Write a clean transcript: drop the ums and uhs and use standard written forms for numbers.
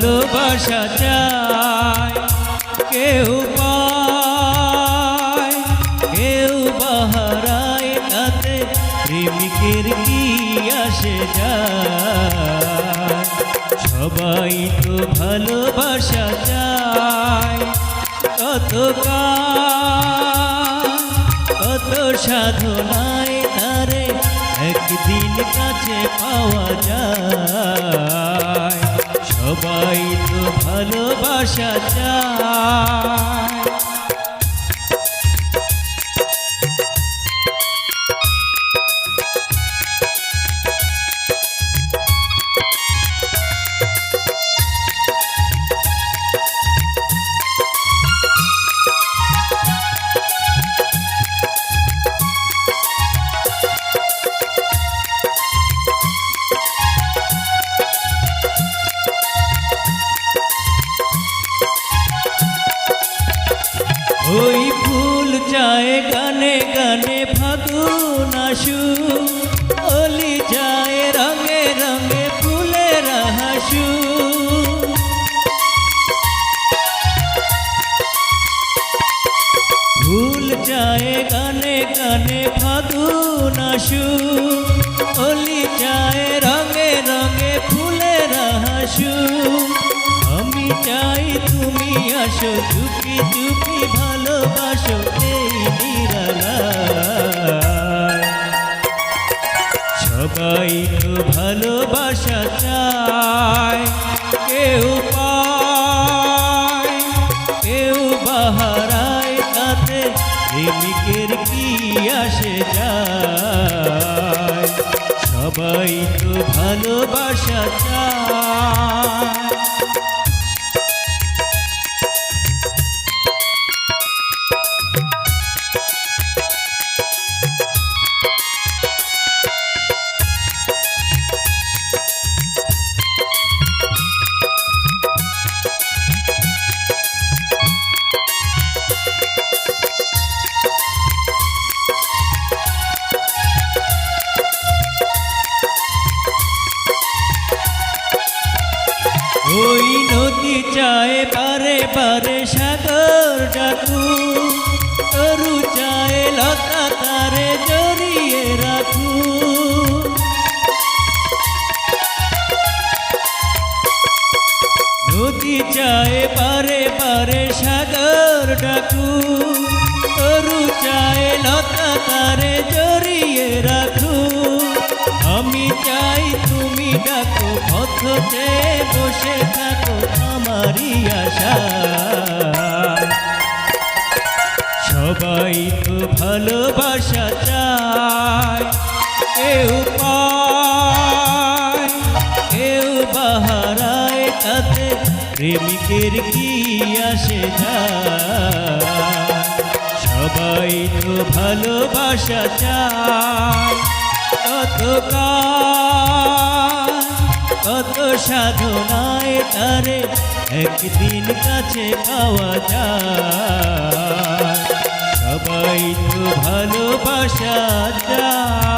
ভালোবাসা চায়, কেউ পায় কেউ বাহারায়, তাতে প্রেমিকের কি আসে যায়। সবাই তো ভালোবাসা চায়, কত কত সাধনায় তারে একদিন কাছে পাওয়া যায়। সবাই তো ভালোবাসা চায়। ওই ফুল চায় গানে গানে ফাগুন আসু, ওলি যায় রঙে রঙে ফুলের হাসু। ফুল চায় গানে গানে ফাগুন আসু, ওলি যায় রঙে রঙে ফুলের হাসু। আমি চাই তুমি আসো, চুপি চুপি ভালোবাসো এই নিরালায়। সবাই তো ভালোবাসা চায়, কেউ পায় কেউ বাহারায়, তাতে প্রেমিকের কি আসে যায়। সবাই তো ভালোবাসা চায়। ওই নদী চায় বারে বারে সাগর ডাকু, তরু চায় লতা তারে জড়িয়ে রাখু। নদী চায় বারে বারে সাগর ডাকু, তরু চায় লতা তারে জড়িয়ে রাখু। আমি চাই তুমি ডাকো, পথ চেয়ে বসে থাকো আমারই আশা। সবাই তো ভালোবাসা চায়, কেউ পায় কেউ বাহারায়, তাতে প্রেমিকের কি আসে যায়। সবাই তো ভালোবাসা চায়, কত সাধনায় তারে একদিন কাছে পাওয়া যায়। সবাই তো ভালোবাসা চায়।